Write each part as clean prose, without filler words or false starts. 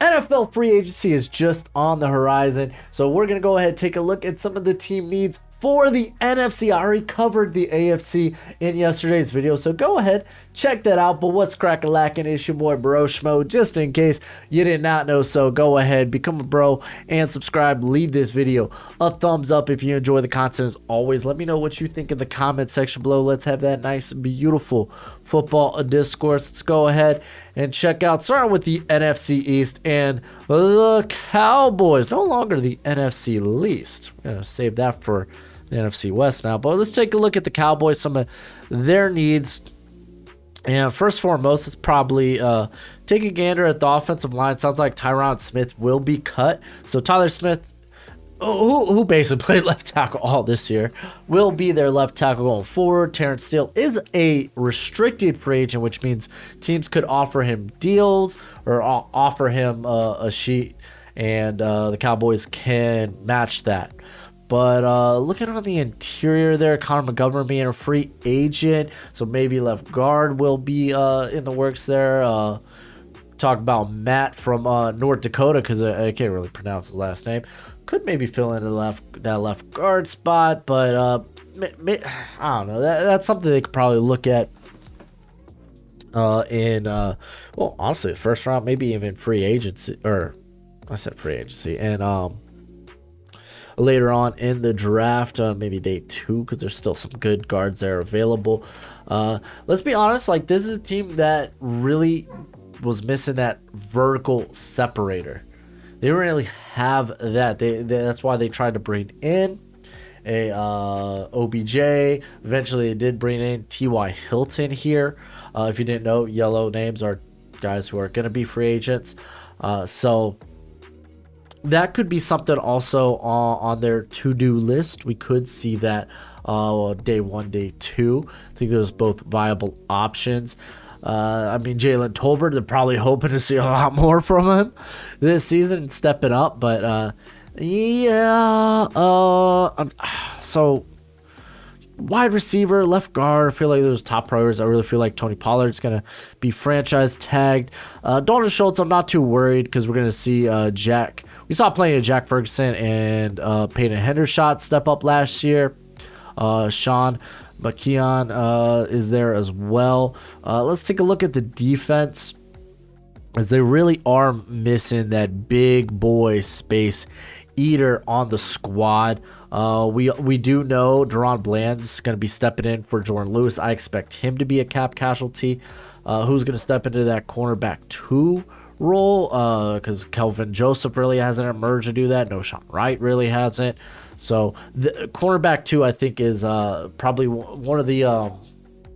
NFL free agency is just on the horizon, so we're going to go ahead and take a look at some of the team needs for the NFC. I already covered the AFC in yesterday's video, so go ahead, check that out. But what's crack-a-lackin'? It's your boy Broshmo, just in case you did not know. So go ahead, become a bro, and subscribe. Leave this video a thumbs up if you enjoy the content. As always, let me know what you think in the comment section below. Let's have that nice, beautiful football discourse. Let's go ahead and check out, starting with the NFC East and the Cowboys. No longer the NFC least. We're going to save that for the NFC West now, but let's take a look at the Cowboys, some of their needs. And first and foremost, it's probably taking a gander at the offensive line. Sounds like Tyron Smith will be cut. So Tyler Smith, who basically played left tackle all this year, will be their left tackle going forward. Terrence Steele is a restricted free agent, which means teams could offer him deals or offer him a sheet, and the Cowboys can match that. But looking on the interior there, Connor Montgomery being a free agent, so maybe left guard will be in the works there. Talk about Matt from North Dakota, because I can't really pronounce his last name. Could maybe fill in that left guard spot, but I don't know. That's something they could probably look at in, well, honestly, the first round, maybe even free agency, or I said free agency, and later on in the draft, maybe day 2, because there's still some good guards there available. Let's be honest, like, this is a team that really was missing that vertical separator. They didn't really have that. That's why they tried to bring in a OBJ. Eventually they did bring in T.Y. Hilton here. If you didn't know, yellow names are guys who are going to be free agents. So that could be something also on their to-do list. We could see that day 1, day 2. I think there's both viable options. I mean, Jalen Tolbert, they're probably hoping to see a lot more from him this season and step it up. But so wide receiver, left guard, I feel like those top priorities. I really feel like Tony Pollard's going to be franchise tagged. Dalton Schultz, I'm not too worried, because we're going to see Jack. We saw plenty of Jack Ferguson and Peyton Hendershot step up last year. Sean McKeon is there as well. Let's take a look at the defense, as they really are missing that big boy space eater on the squad. We do know Deron Bland's going to be stepping in for Jordan Lewis. I expect him to be a cap casualty. Who's going to step into that cornerback 2 role? Because Kelvin Joseph really hasn't emerged to do that. No, Sean Wright really hasn't. So the cornerback 2, I think, is probably one of the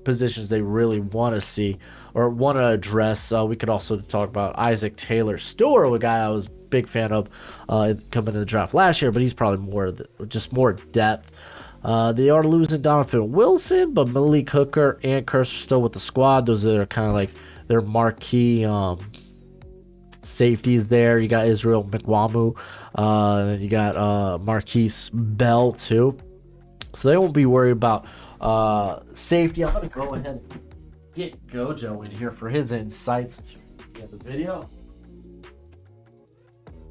positions they really want to see or want to address. We could also talk about Isaac Taylor Stewart, a guy I was a big fan of coming into the draft last year, but he's probably more depth. They are losing Donovan Wilson, but Malik Hooker and Curse are still with the squad. Those are kind of like their marquee safeties there. You got Israel McWamu, then you got Marquise Bell too, so they won't be worried about safety. I'm gonna go ahead and get Gojo in here for his insights into the video.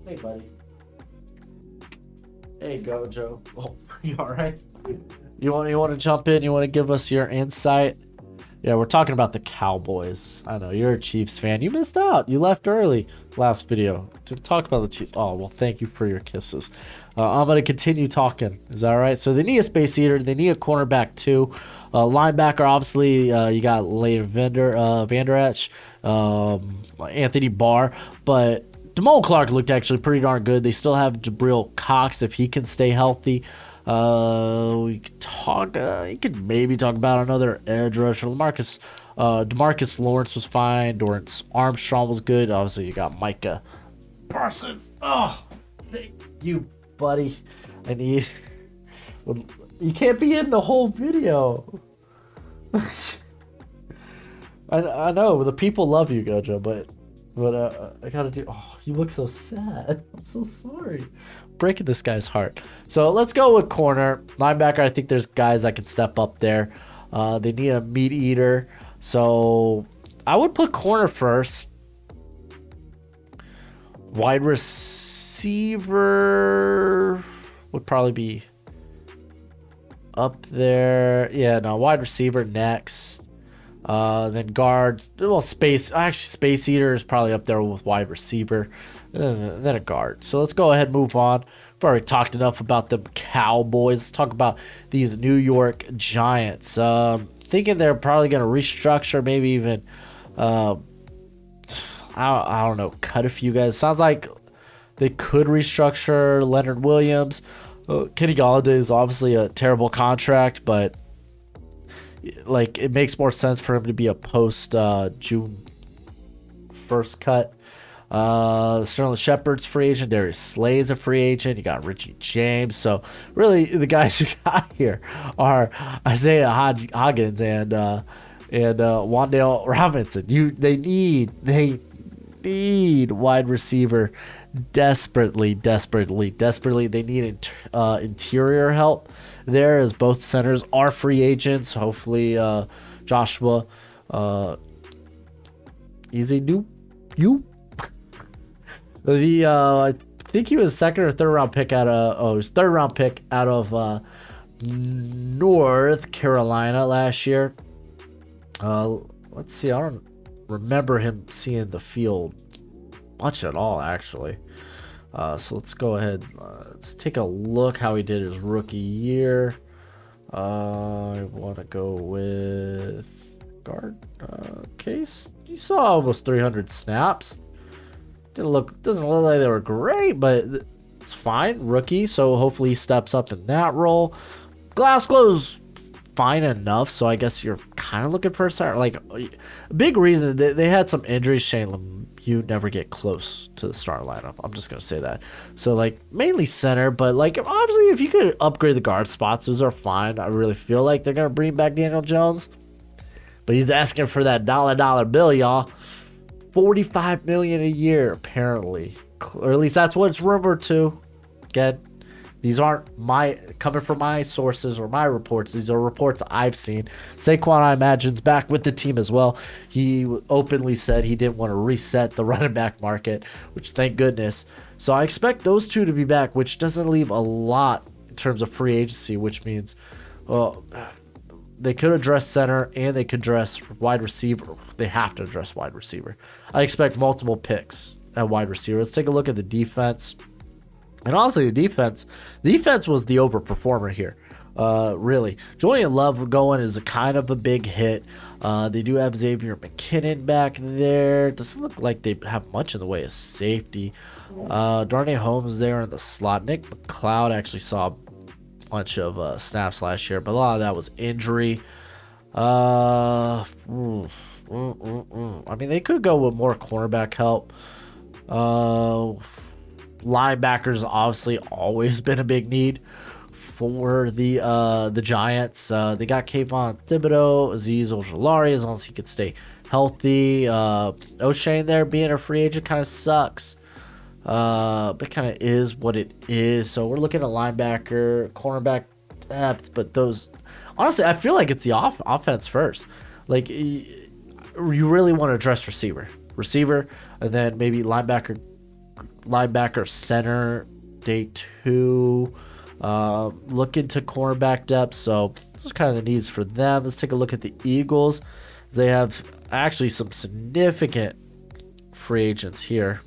Hey buddy. Hey Gojo. Oh, you all right? You want to jump in? You want to give us your insight? Yeah, we're talking about the Cowboys. I know, you're a Chiefs fan. You missed out. You left early last video to talk about the Chiefs. Oh, well, thank you for your kisses. I'm going to continue talking. Is that all right? So they need a space eater. They need a cornerback, too. Linebacker, obviously, you got Leighton Vander Esch, Anthony Barr. But Damone Clark looked actually pretty darn good. They still have Jabril Cox if he can stay healthy. We could talk. You could maybe talk about another edge rusher. Demarcus Lawrence was fine. Dorrance Armstrong was good. Obviously, you got Micah Parsons. Oh, thank you, buddy. You can't be in the whole video. I know the people love you, Gojo, but I gotta do. Oh, you look so sad. I'm so sorry. Breaking this guy's heart. So let's go with corner. Linebacker, I think there's guys that can step up there. They need a meat eater. So I would put corner first. Wide receiver would probably be up there. Yeah, no, wide receiver next. Then guards. Well, Space Eater is probably up there with wide receiver. Then a guard. So let's go ahead and move on. I've already talked enough about the Cowboys. Let's talk about these New York Giants. Thinking they're probably going to restructure, maybe even, I don't know, cut a few guys. Sounds like they could restructure Leonard Williams. Kenny Golladay is obviously a terrible contract, but like it makes more sense for him to be a post June 1st cut. Sterling Shepard's free agent. Darius Slay's a free agent. You got Richie James. So really, the guys you got here are Isaiah Hodgins and Wan'Dale Robinson. They need wide receiver desperately. They need interior help there, as both centers are free agents. Hopefully, Joshua, I think he was second or third round pick third round pick out of North Carolina last year. Let's see, I don't remember him seeing the field much at all, actually. So let's go ahead. Let's take a look how he did his rookie year. I want to go with guard. Case. You saw almost 300 snaps. Doesn't look like they were great, but it's fine. Rookie, so hopefully he steps up in that role. Glasgow's fine enough, so I guess you're kind of looking for a start. Like, a big reason they had some injuries. Shane Lemieux never get close to the start lineup. I'm just gonna say that. So like mainly center, but like obviously if you could upgrade the guard spots, those are fine. I really feel like they're gonna bring back Daniel Jones, but he's asking for that dollar bill, y'all. $45 million a year, apparently, or at least that's what it's rumored to. Again, these aren't coming from my sources or my reports. These are reports I've seen. Saquon, I imagine, is back with the team as well. He openly said he didn't want to reset the running back market, which thank goodness. So I expect those two to be back, which doesn't leave a lot in terms of free agency, which means, well, they could address center and they could address wide receiver. They have to address wide receiver. I expect multiple picks at wide receiver. Let's take a look at the defense. And honestly, the defense was the overperformer here. Really. Julian Love going is a kind of a big hit. They do have Xavier McKinnon back there. Doesn't look like they have much in the way of safety. Darnay Holmes there in the slot. Nick McLeod actually saw a bunch of snaps last year, but a lot of that was injury. I mean, they could go with more cornerback help. Linebackers obviously always been a big need for the Giants. They got Kayvon Thibodeau, Azeez Ojulari, as long as he could stay healthy. O'Shane there being a free agent kind of sucks. But kind of is what it is. So we're looking at linebacker, cornerback depth, but those, honestly, I feel like it's the offense first. Like, you really want to address receiver, and then maybe linebacker, center, day 2. Look into cornerback depth. So those are kind of the needs for them. Let's take a look at the Eagles. They have actually some significant free agents here.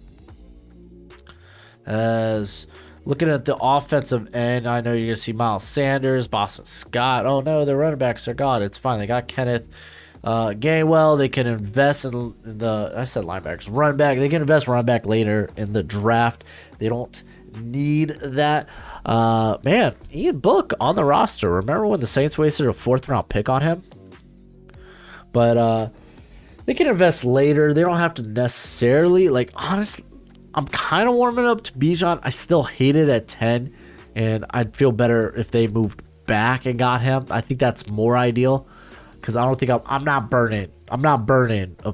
As looking at the offensive end, I know you're going to see Miles Sanders, Boston Scott. Oh no, their running backs are gone. It's fine. They got Kenneth Gainwell. They can invest in the, I said linebackers, running back. They can invest running back later in the draft. They don't need that. Man, Ian Book on the roster. Remember when the Saints wasted a 4th round pick on him? But they can invest later. They don't have to necessarily, like, honestly, I'm kind of warming up to Bijan. I still hate it at 10, and I'd feel better if they moved back and got him. I think that's more ideal, because I don't think I'm not burning a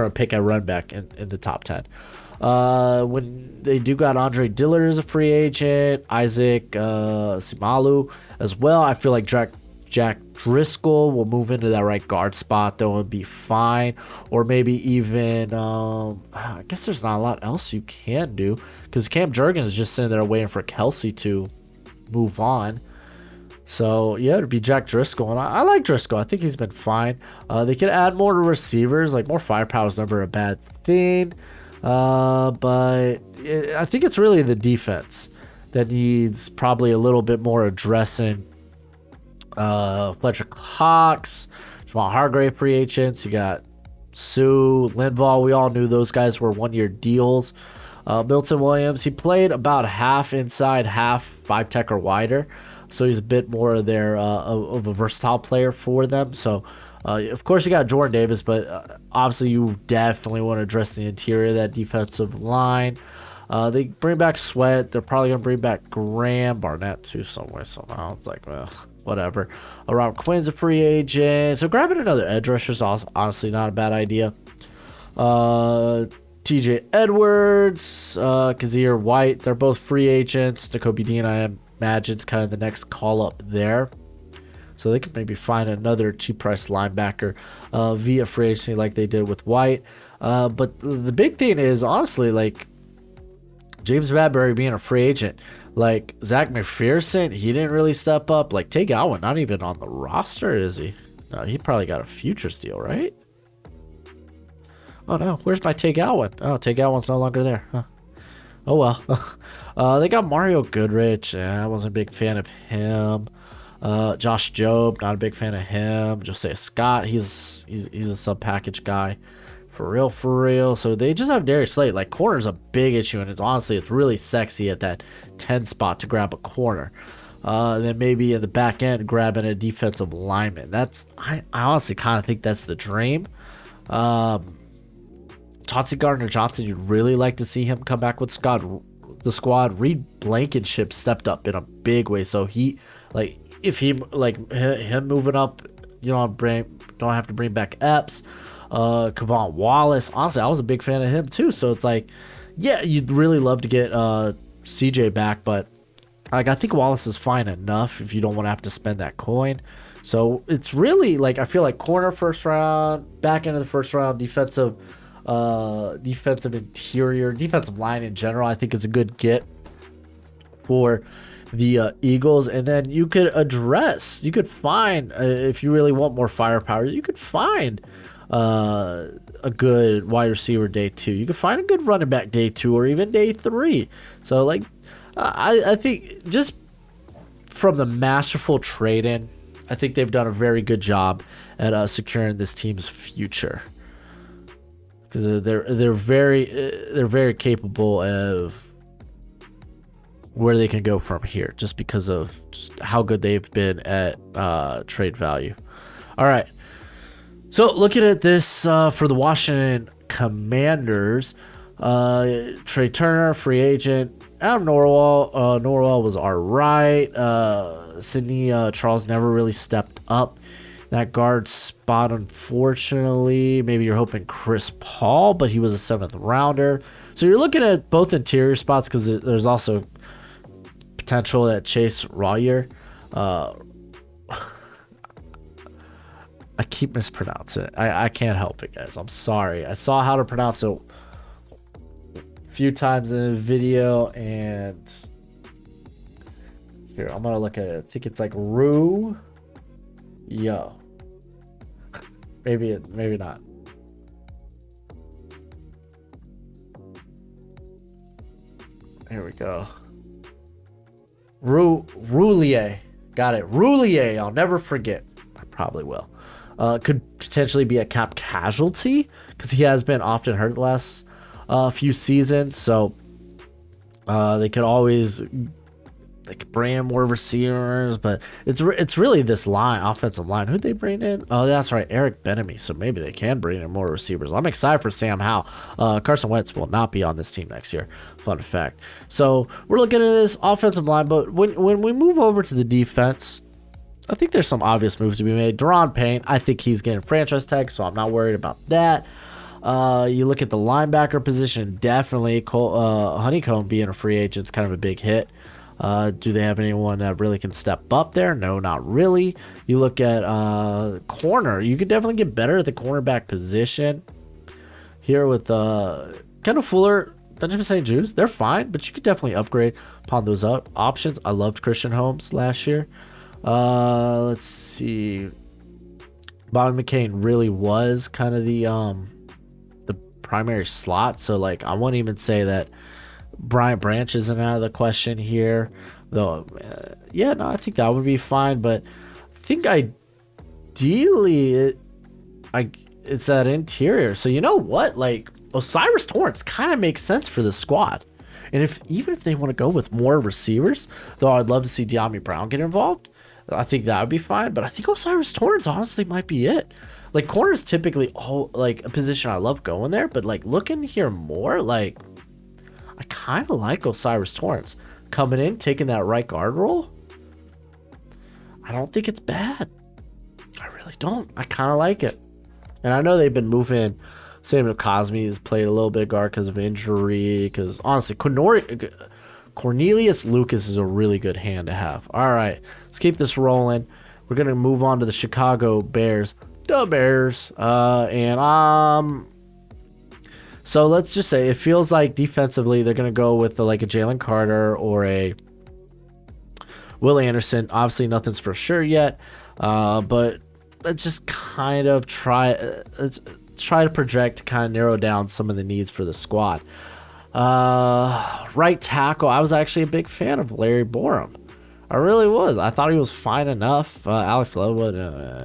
pick at run back in the top 10. When they do got Andre Dillard as a free agent, Isaac Simalu as well. I feel like Jack Driscoll will move into that right guard spot, though, and be fine. Or maybe even, I guess there's not a lot else you can do, because Cam Jurgens is just sitting there waiting for Kelsey to move on. So, yeah, it'd be Jack Driscoll, and I like Driscoll. I think he's been fine. They could add more receivers. Like, more firepower is never a bad thing. But I think it's really the defense that needs probably a little bit more addressing. Fletcher Cox, Jamal Hargrave free agents. You got Sue, Linval. We all knew those guys were one-year deals. Milton Williams, he played about half inside, half 5-tech or wider. So he's a bit more of their of a versatile player for them. So, of course, you got Jordan Davis, but obviously you definitely want to address the interior of that defensive line. They bring back Sweat. They're probably going to bring back Graham, Barnett too, somewhere, somehow. It's like, well, whatever. Robert Quinn's a free agent. So grabbing another edge rusher is honestly not a bad idea. TJ Edwards, Kazir White, they're both free agents. Nakobe Dean, I imagine, is kind of the next call up there. So they could maybe find another cheap price linebacker via free agency like they did with White. But the big thing is, honestly, like, James Bradbury being a free agent. Like, Zach McPherson, he didn't really step up. Like, Tay Gowan, not even on the roster, is he? No, he probably got a futures deal, right? Oh, no. Where's my Tay Gowan? Oh, Tay Gowan's no longer there. Huh. Oh, well. They got Mario Goodrich. I wasn't a big fan of him. Josh Jobe, not a big fan of him. Josiah Scott, he's a sub-package guy. For real. So they just have Darius Slade. Like, corner's a big issue, and it's really sexy at that 10 spot to grab a corner. Then maybe in the back end, grabbing a defensive lineman. I honestly kind of think that's the dream. Chauncey Gardner-Johnson, you'd really like to see him come back with the squad. Reed Blankenship stepped up in a big way. So him moving up, you don't have to bring back Epps. Kavon Wallace, honestly, I was a big fan of him too. So it's like, yeah, you'd really love to get CJ back, but like, I think Wallace is fine enough if you don't want to have to spend that coin. So it's really like, I feel like corner first round, back end of the first round, defensive interior, defensive line in general, I think is a good get for the Eagles. And then you could find, if you really want more firepower, you could find a good wide receiver day 2. You could find a good running back day 2 or even day 3. So, like, I think just from the masterful trade-in, I think they've done a very good job at securing this team's future, because they're very capable of where they can go from here, just because of just how good they've been at trade value. All right. So looking at this for the Washington Commanders, Trey Turner, free agent. Adam Norwell was all right. Sidney Charles never really stepped up that guard spot, unfortunately. Maybe you're hoping Chris Paul, but he was a 7th rounder. So you're looking at both interior spots, because there's also potential that Chase Royer. I keep mispronouncing it. I can't help it, guys. I'm sorry. I saw how to pronounce it a few times in the video, and here, I'm gonna look at it. I think it's like Rue. Yo. Maybe not. Here we go. Roulier. Got it. Roulier. I'll never forget. I probably will. Could potentially be a cap casualty, because he has been often hurt the last few seasons. So they could always bring in more receivers, but it's really this offensive line. Who'd they bring in? Oh, that's right, Eric Bieniemy. So maybe they can bring in more receivers. I'm excited for Sam Howell. Carson Wentz will not be on this team next year. Fun fact. So we're looking at this offensive line, but when we move over to the defense, I think there's some obvious moves to be made. Deron Payne, I think he's getting franchise tag, so I'm not worried about that. You look at the linebacker position, definitely Honeycomb being a free agent is kind of a big hit. Do they have anyone that really can step up there? No, not really. You look at corner. You could definitely get better at the cornerback position here with Kendall Fuller, Benjamin St. Juice. They're fine, but you could definitely upgrade upon those options. I loved Christian Holmes last year. Let's see. Bobby McCain really was kind of the primary slot, so like I wouldn't even say that Bryant Branch isn't out of the question here, though. Yeah, no, I think that would be fine, but I think ideally it's that interior. So you know what, like Osiris Torrance kind of makes sense for the squad, and even if they want to go with more receivers, though I'd love to see De'Ami Brown get involved, I think that would be fine. But I think Osiris Torrance honestly might be it. Like corner is typically like a position I love going there, but like looking here more, like I kind of like Osiris Torrance coming in, taking that right guard role. I don't think it's bad. I really don't. I kind of like it. And I know they've been moving. Samuel Cosme has played a little bit guard because of injury. Because honestly, Cornelius Lucas is a really good hand to have. All right, let's keep this rolling. We're going to move on to the Chicago Bears. The Bears. So let's just say it feels like defensively they're going to go with like a Jalen Carter or a Will Anderson. Obviously, nothing's for sure yet, but let's just kind of try to project to kind of narrow down some of the needs for the squad. Right tackle, I was actually a big fan of Larry Borum. I really was. I thought he was fine enough. Alex Leatherwood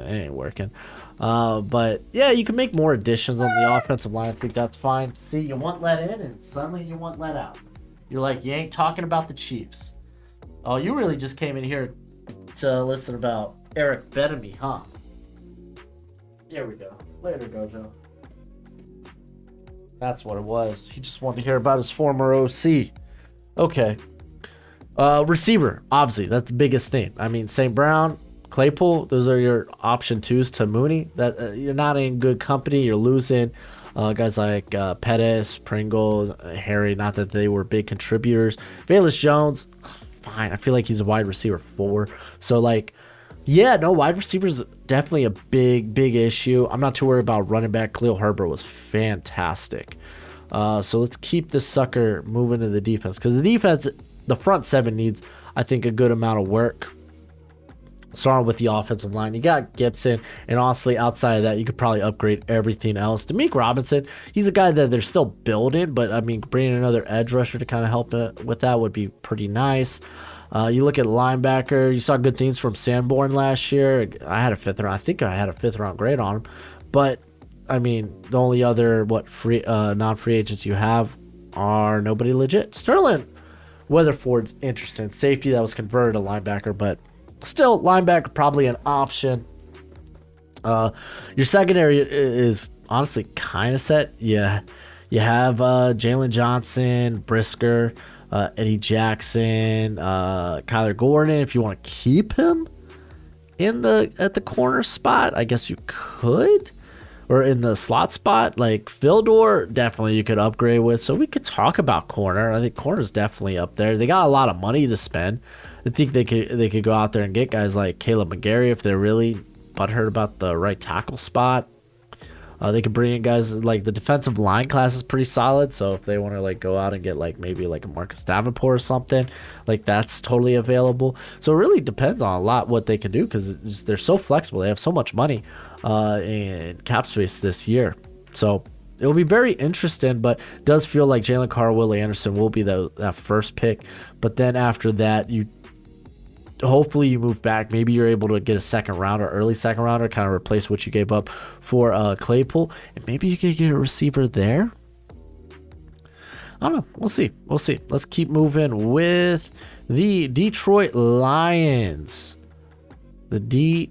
ain't working. But yeah, you can make more additions on the offensive line. I think that's fine. See, you want let in and suddenly you want let out. You're like, you ain't talking about the Chiefs. Oh, you really just came in here to listen about Eric Bieniemy, huh? Here we go. Later, Gojo. That's what it was. He just wanted to hear about his former OC. Okay. Receiver, obviously, that's the biggest thing. I mean, St. Brown, Claypool, those are your option twos to Mooney. That you're not in good company. You're losing guys like Pettis, Pringle, Harry. Not that they were big contributors. Velus Jones, fine. I feel like he's a wide receiver 4. So like, yeah, no, wide receivers definitely a big issue. I'm not too worried about running back. Khalil Herbert was fantastic. So let's keep this sucker moving to the defense, because the defense, the front 7 needs, I think, a good amount of work. Starting with the offensive line, you got Gibson, and honestly, outside of that, you could probably upgrade everything else. Demeek Robinson, he's a guy that they're still building, but I mean, bringing another edge rusher to kind of help with that would be pretty nice. You look at linebacker, you saw good things from Sanborn last year. I had a 5th round. I think I had a 5th round grade on him, but I mean, the only other non-free agents you have are nobody legit. Sterling Weatherford's interesting. Safety that was converted to linebacker, but still, linebacker probably an option. Your secondary is honestly kind of set. Yeah, you have Jalen Johnson, Brisker, Eddie Jackson, Kyler Gordon. If you want to keep him at the corner spot, I guess you could. Or in the slot spot, like Fildor, definitely you could upgrade with. So we could talk about corner. I think corner's definitely up there. They got a lot of money to spend. I think they could go out there and get guys like Caleb McGarry if they're really butthurt about the right tackle spot. They could bring in guys like the defensive line class is pretty solid. So if they want to like go out and get like maybe like a Marcus Davenport or something, like that's totally available. So it really depends on a lot what they can do, because they're so flexible. They have so much money in cap space this year. So it'll be very interesting, but it does feel like Jalen Carter, Willie Anderson will be that first pick. But then after that, hopefully you move back. Maybe you're able to get a second rounder, early second rounder, kind of replace what you gave up for Claypool, and maybe you could get a receiver there. I don't know. We'll see. Let's keep moving with the Detroit Lions. The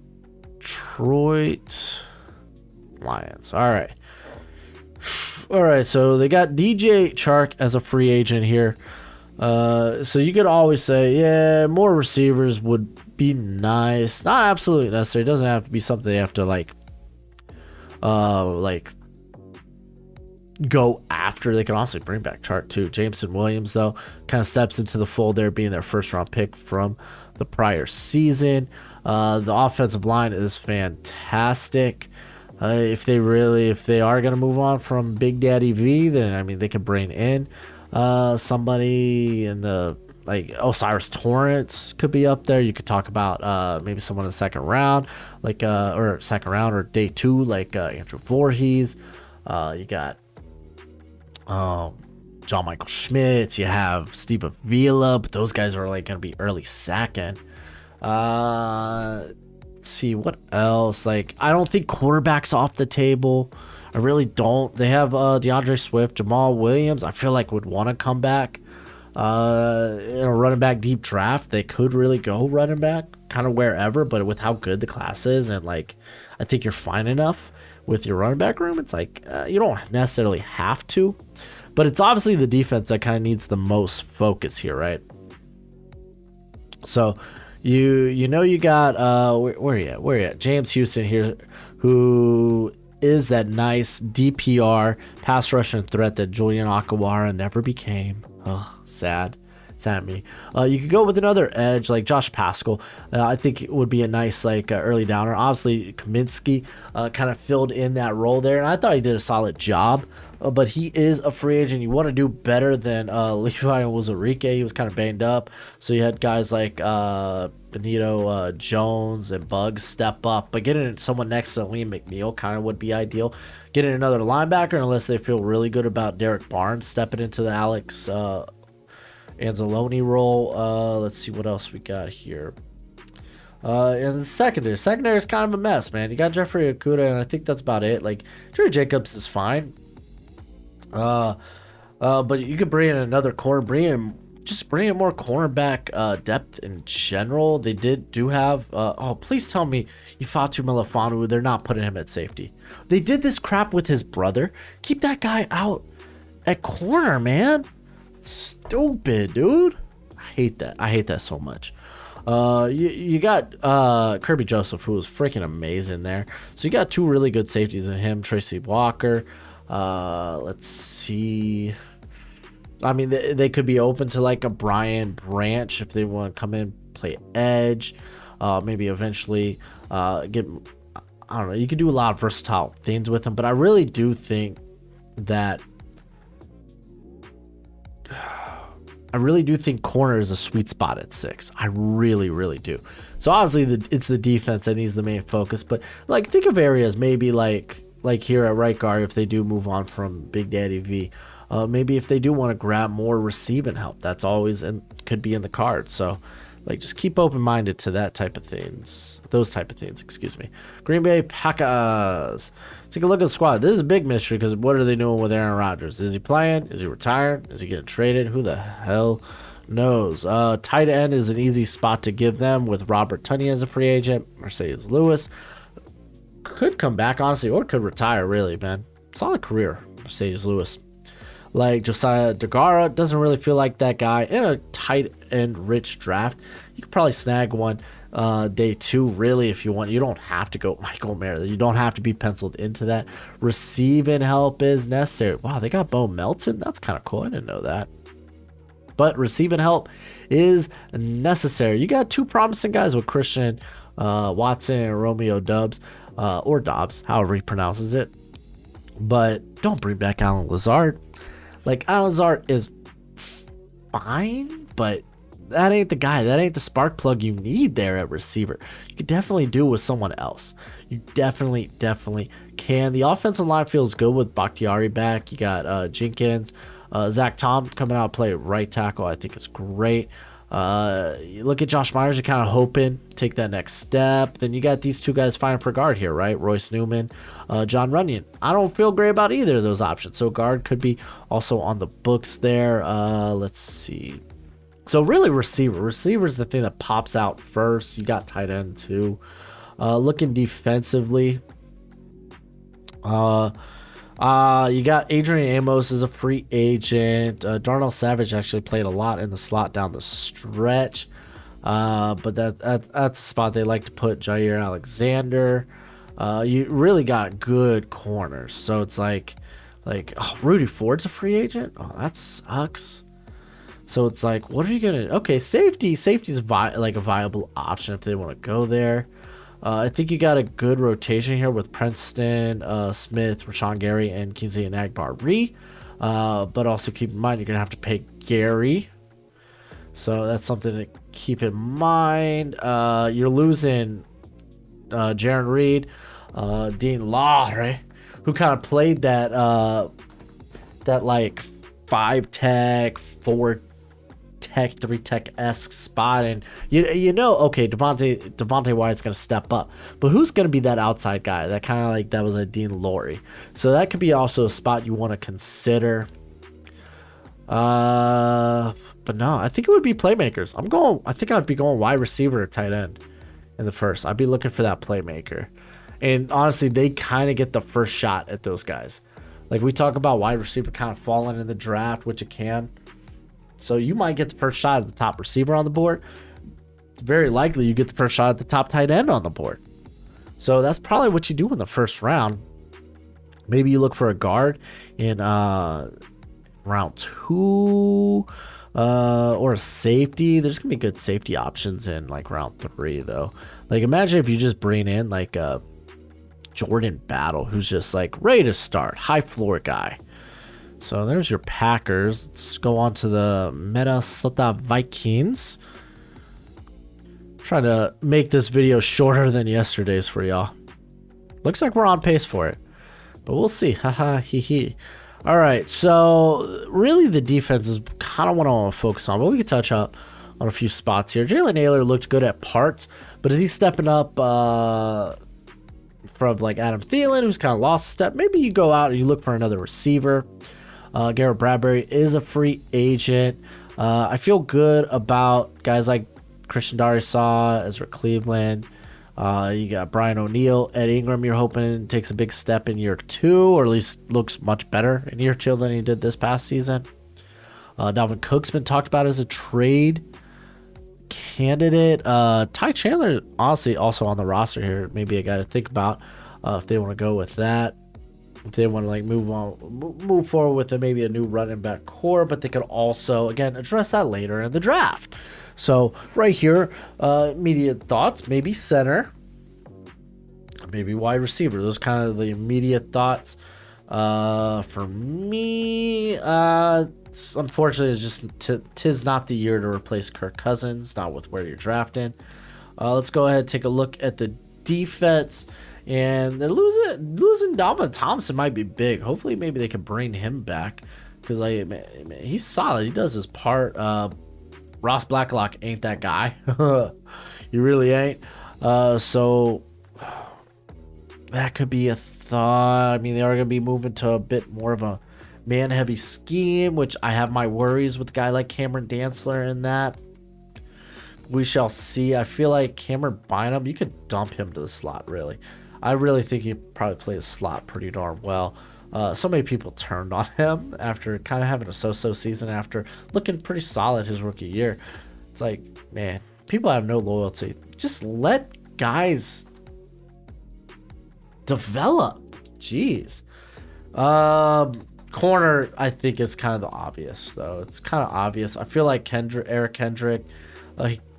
Detroit Lions. All right. So they got DJ Chark as a free agent here. So you could always say, yeah, more receivers would be nice. Not absolutely necessary. It doesn't have to be something they have to go after. They can also bring back Chart too. Jameson Williams, though, kind of steps into the fold there, being their first round pick from the prior season. The offensive line is fantastic. If they are going to move on from Big Daddy V, then I mean they could bring in somebody in the, like, Osiris Torrance could be up there. You could talk about maybe someone in the second round, like or second round or day 2, like Andrew Voorhees. You got John Michael Schmitz. You have Steve Avila, but those guys are like going to be early second. Let's see what else. Like, I don't think quarterback's off the table. I really don't. They have DeAndre Swift, Jamal Williams. I feel like would want to come back. In a running back deep draft, they could really go running back kind of wherever, but with how good the class is, and like I think you're fine enough with your running back room. It's like you don't necessarily have to, but it's obviously the defense that kind of needs the most focus here, right? So you know you got where you at? James Houston here, who is that nice DPR pass rushing threat that Julian Akawara never became. Oh, sad me. You could go with another edge like Josh Pascal. I think it would be a nice like early downer. Obviously, Kaminsky kind of filled in that role there, and I thought he did a solid job. But he is a free agent. You want to do better than Levi Onwuzurike. He was kind of banged up, so you had guys like Benito Jones and Bugs step up. But getting someone next to Liam McNeil kind of would be ideal. Getting another linebacker, unless they feel really good about Derek Barnes stepping into the Alex Anzalone role. Let's see what else we got here. And the secondary is kind of a mess, man. You got Jeffrey Okuda, and I think that's about it. Like, Jerry Jacobs is fine. But you could bring in another corner, bring in more cornerback depth in general. They do have please tell me Ifeatu Melifonwu, they're not putting him at safety. They did this crap with his brother. Keep that guy out at corner, man. Stupid, dude. I hate that so much. You got Kirby Joseph, who was freaking amazing there. So you got 2 really good safeties in him, Tracy Walker. Let's see. I mean, they could be open to like a Brian Branch if they want to come in, play edge. Maybe eventually get, I don't know. You can do a lot of versatile things with them, but I really do think that corner is a sweet spot at 6. I really, really do. So obviously it's the defense that needs the main focus, but like think of areas maybe like here at right guard, if they do move on from Big Daddy V, maybe if they do want to grab more receiving help, that's always and could be in the cards. So like just keep open-minded to those type of things, excuse me. Green Bay Packers. Take a look at the squad. This is a big mystery because what are they doing with Aaron Rodgers? Is he playing? Is he retired? Is he getting traded? Who the hell knows? Tight end is an easy spot to give them with Robert Tunney as a free agent. Mercedes Lewis could come back, honestly, or could retire, really, man. Solid career, Mercedes Lewis. Like Josiah DeGara, doesn't really feel like that guy. In a tight end rich draft, you could probably snag one day 2, really, if you want. You don't have to go Michael Mayer. You don't have to be penciled into that. Receiving help is necessary. Wow, they got Bo Melton. That's kind of cool. I didn't know that. But receiving help is necessary. You got 2 promising guys with Christian Watson and Romeo Doubs, or Dobbs, however he pronounces it. But don't bring back Alan Lazard. Like, Alan Lazard is fine, but that ain't the guy. That ain't the spark plug you need there at receiver. You could definitely do it with someone else. You definitely can. The offensive line feels good with Bakhtiari back. You got Jenkins. Zach Tom coming out play right tackle. I think it's great. You look at Josh Myers, you're kind of hoping to take that next step. Then you got these 2 guys fighting for guard here, right? Royce Newman, John Runyon. I don't feel great about either of those options. So guard could be also on the books there. Let's see. So really receiver is the thing that pops out first. You got tight end too. Looking defensively, you got Adrian Amos as a free agent. Darnell Savage actually played a lot in the slot down the stretch. But that's a spot they like to put Jair Alexander. You really got good corners. So it's like Like, oh, Rudy Ford's a free agent? Oh, that sucks. So it's like, what are you going to... Okay, safety's like a viable option if they want to go there. I think you got a good rotation here with Princeton, Smith, Rashawn Gary, and Kingsley Enagbare. But also keep in mind, you're going to have to pay Gary. So that's something to keep in mind. You're losing Jaron Reed, Dean Lowry, who kind of played that like 5 tech, 4 tech, 3 tech-esque spot. And you know, okay, Devontae Wyatt's going to step up. But who's going to be that outside guy? That kind of like, that was a Dean Lowry. So that could be also a spot you want to consider. But no, I think it would be playmakers. I think I'd be going wide receiver or tight end in the first. I'd be looking for that playmaker. And honestly, they kind of get the first shot at those guys. Like, we talk about wide receiver kind of falling in the draft, which it can. So you might get the first shot at the top receiver on the board. It's very likely you get the first shot at the top tight end on the board. So that's probably what you do in the first round. Maybe you look for a guard in round 2. Or a safety. There's gonna be good safety options in like round 3 though. Like, imagine if you just bring in like a Jordan Battle, who's just like ready to start, high floor guy. So there's your Packers. Let's go on to the Minnesota Vikings. Trying to make this video shorter than yesterday's for y'all. Looks like we're on pace for it, but we'll see. Haha, hee hee. All right, so really the defense is kind of what I want to focus on, but we can touch up on a few spots here. Jalen Naylor looked good at parts, but is he stepping up from like Adam Thielen, who's kind of lost a step? Maybe you go out and you look for another receiver. Garrett Bradbury is a free agent. I feel good about guys like Christian Darrisaw, Ezra Cleveland. You got Brian O'Neill, Ed Ingram. You're hoping takes a big step in year 2, or at least looks much better in year 2 than he did this past season. Dalvin Cook's been talked about as a trade candidate. Ty Chandler, honestly, also on the roster here. Maybe a guy to think about if they want to go with that. If they want to like move forward with maybe a new running back core, but they could also again address that later in the draft. So right here, immediate thoughts, maybe center, maybe wide receiver. Those kind of the immediate thoughts. For me, unfortunately, it's just tis not the year to replace Kirk Cousins, not with where you're drafting. Let's go ahead and take a look at the defense. And they're losing Dalvin Thompson might be big. Hopefully, maybe they can bring him back because he's solid. He does his part. Ross Blacklock ain't that guy. He really ain't. So that could be a thought. I mean, they are going to be moving to a bit more of a man-heavy scheme, which I have my worries with a guy like Cameron Dantzler in that. We shall see. I feel like Cameron Bynum, you could dump him to the slot, really. I really think he probably played the slot pretty darn well. So many people turned on him after kind of having a so-so season after looking pretty solid his rookie year. It's like, man, people have no loyalty. Just let guys develop. Jeez. Corner, I think, is kind of the obvious, though. It's kind of obvious. I feel like Eric Kendrick,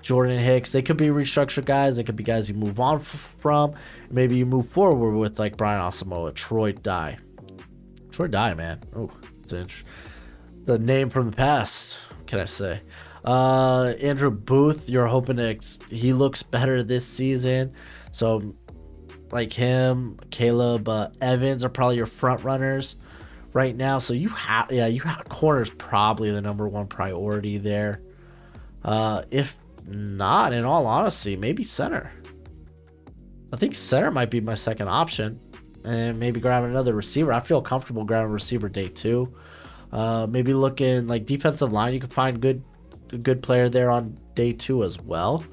Jordan Hicks, they could be restructured guys. They could be guys you move on from. Maybe you move forward with like Brian Asamoah, Troy Dye. Troy Dye, man. Oh, it's the name from the past. What can I say? Andrew Booth, you're hoping he looks better this season. So like him, Caleb Evans are probably your front runners right now. So you have corner's probably the number one priority there. If not, in all honesty, maybe center. I think center might be my second option, and maybe grabbing another receiver. I feel comfortable grabbing a receiver day 2. Maybe looking like defensive line. You can find a good player there on day 2 as well.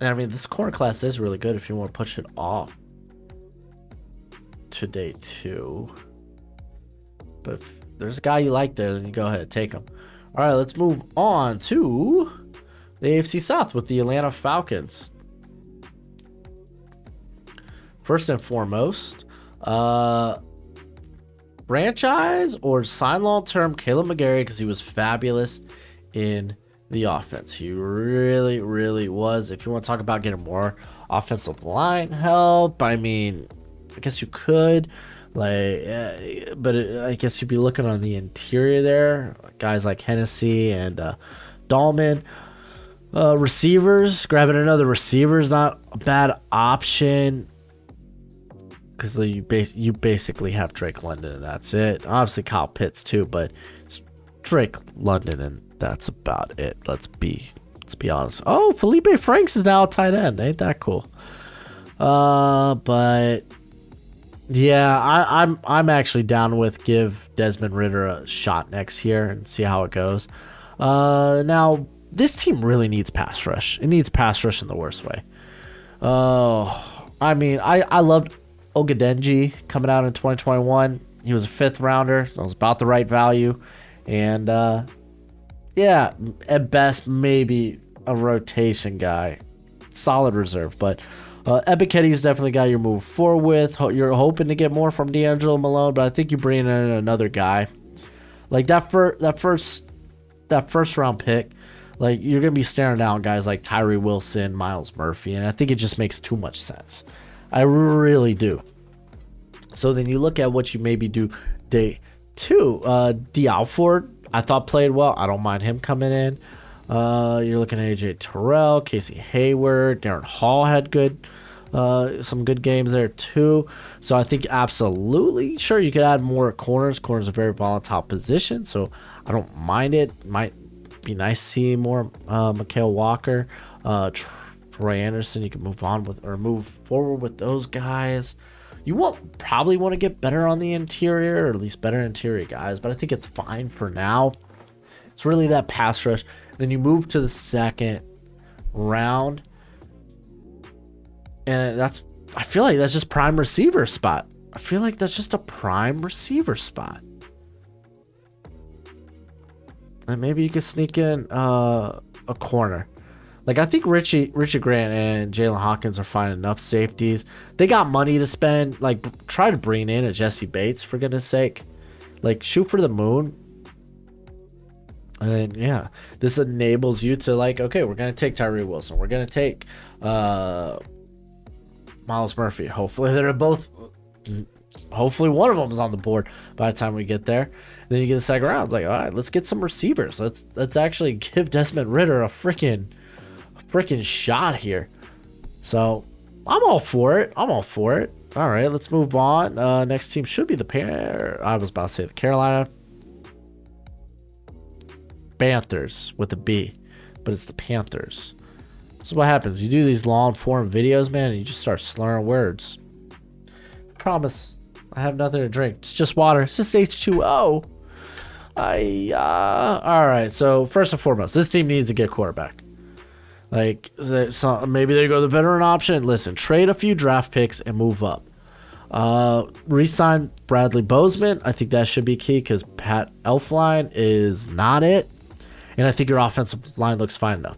And I mean, this corner class is really good if you want to push it off to day 2. But if there's a guy you like there, then you go ahead and take him. All right, let's move on to the AFC South with the Atlanta Falcons. first and foremost, franchise or sign long-term Caleb McGarry, because he was fabulous in the offense. He really, really was. If you want to talk about getting more offensive line help, I mean, I guess you could, I guess you'd be looking on the interior there. Guys like Hennessy and Dahlman. Receivers, grabbing another receiver is not a bad option, because you basically have Drake London and that's it. Obviously Kyle Pitts too, but it's Drake London and that's about it. Let's be honest. Oh, Felipe Franks is now a tight end. Ain't that cool? But yeah, I'm actually down with give Desmond Ridder a shot next year and see how it goes. Now this team really needs pass rush. It needs pass rush in the worst way. I mean, I loved Ogadenji coming out in 2021. He was a 5th rounder. So it was about the right value. And yeah, at best, maybe a rotation guy. Solid reserve. But Ebiketti's definitely a guy you're moving forward with. You're hoping to get more from D'Angelo Malone, but I think you bring in another guy. Like that first round pick, like you're going to be staring down guys like Tyree Wilson, Miles Murphy, and I think it just makes too much sense. I really do. So then you look at what you maybe do day 2. D. Alford, I thought played well. I don't mind him coming in. You're looking at AJ Terrell, Casey Hayward, Darren Hall had some good games there too. So I think absolutely, sure, you could add more corners. Corners are a very volatile position, so I don't mind it. Might be nice to see more Mikael Walker, Troy Anderson. You can move forward with those guys. You probably want to get better on the interior, or at least better interior guys, but I think it's fine for now. It's really that pass rush. Then you move to the second round, and I feel like that's just prime receiver spot. I feel like that's just a prime receiver spot. And maybe you could sneak in a corner. Like, I think Richie Grant and Jalen Hawkins are fine enough safeties. They got money to spend. Like, try to bring in a Jesse Bates, for goodness sake. Like, shoot for the moon. And then, yeah, this enables you to, like, okay, we're going to take Tyree Wilson. We're going to take Miles Murphy. Hopefully one of them is on the board by the time we get there. Then you get a second round. It's like, all right, let's get some receivers. Let's actually give Desmond Ridder a freaking shot here. So I'm all for it. All right, let's move on. Next team should be the Carolina Panthers with a B, but it's the Panthers. So what happens? You do these long form videos, man, and you just start slurring words. I promise, I have nothing to drink. It's just water. It's just H2O. All right. So first and foremost, this team needs to get quarterback. Like, maybe they go the veteran option. Listen, trade a few draft picks and move up. Resign Bradley Bozeman. I think that should be key, because Pat Elflein is not it. And I think your offensive line looks fine enough.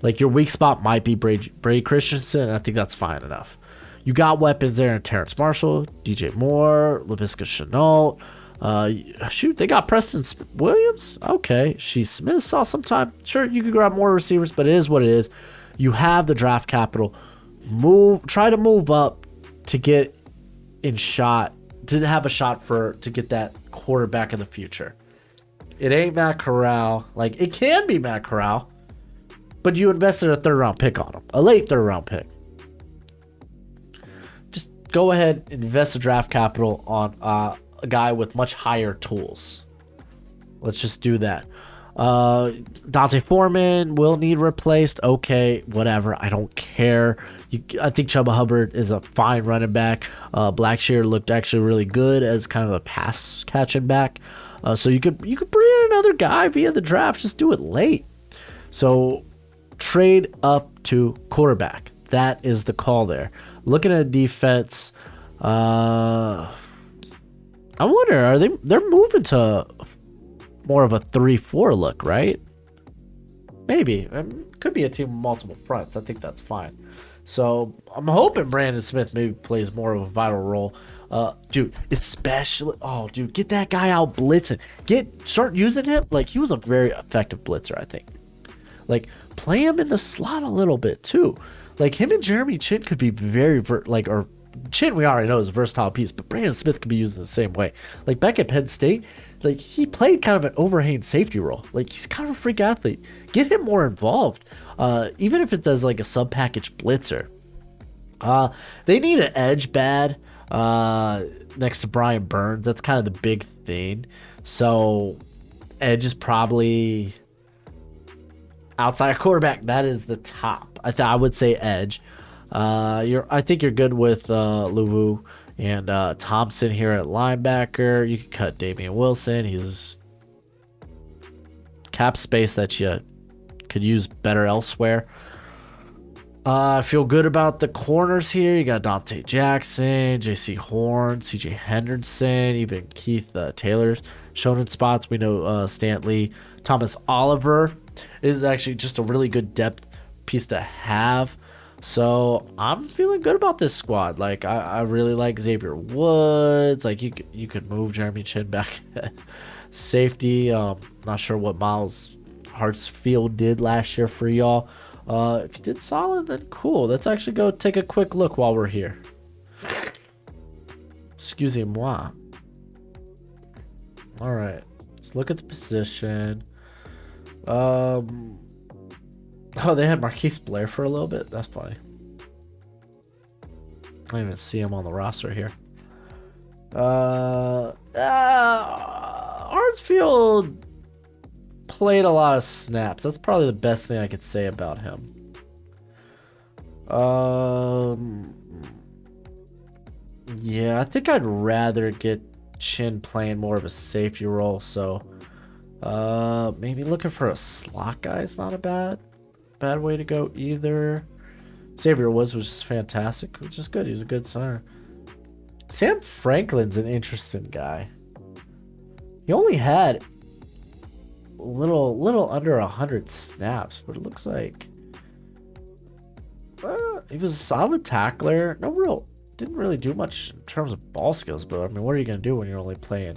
Like, your weak spot might be Brady Christensen, and I think that's fine enough. You got weapons there in Terrence Marshall, DJ Moore, Laviska Shenault. They got Preston Williams. Okay, Smith saw some time. Sure, you could grab more receivers, but it is what it is. You have the draft capital. Try to move up to get to have a shot to get that quarterback in the future. It ain't Matt Corral. Like, it can be Matt Corral, but you invested a 3rd round pick on him, a late 3rd round pick. Just go ahead and invest the draft capital on a guy with much higher tools. Let's just do that. Dante Foreman will need replaced. Okay, whatever. I don't care. I think Chuba Hubbard is a fine running back. Blackshear looked actually really good as kind of a pass catching back. So you could bring in another guy via the draft. Just do it late. So trade up to quarterback. That is the call there. Looking at defense, I wonder, they're moving to more of a 3-4 look, right? Maybe. Could be a team with multiple fronts. I think that's fine. So I'm hoping Brandon Smith maybe plays more of a vital role. Dude, especially, oh, dude, get that guy out blitzing. Start using him. Like, he was a very effective blitzer, I think. Like, play him in the slot a little bit, too. Like, him and Jeremy Chin could be very, or Chin, we already know, is a versatile piece, but Brandon Smith could be used in the same way. Like, back at Penn State, like, he played kind of an overhang safety role. Like, he's kind of a freak athlete. Get him more involved, even if it's as, like, a sub-package blitzer. They need an edge bad next to Brian Burns. That's kind of the big thing. So, edge is probably outside quarterback. That is the top. I would say edge. I think you're good with Luvu and Thompson here at linebacker. You can cut Damian Wilson. He's cap space that you could use better elsewhere. I feel good about the corners here. You got Dante Jackson, J.C. Horn, C.J. Henderson, even Keith Taylor's shown in spots. We know Stantley. Thomas Oliver is actually just a really good depth piece to have. So I'm feeling good about this squad. Like, I really like Xavier Woods. Like, you could move Jeremy Chin back at safety. Not sure what Miles Hartsfield did last year for y'all. If you did solid, then cool. Let's actually go take a quick look while we're here. Excusez-moi. All right, let's look at the position. Oh, they had Marquise Blair for a little bit. That's funny. I don't even see him on the roster here. Hartsfield played a lot of snaps. That's probably the best thing I could say about him. Yeah, I think I'd rather get Chin playing more of a safety role. So, maybe looking for a slot guy is not a bad way to go either. Xavier Woods was just fantastic, which is good. He's a good center. Sam Franklin's an interesting guy. He only had a little under 100 snaps, but it looks like he was a solid tackler. Didn't really do much in terms of ball skills, but I mean, what are you gonna do when you're only playing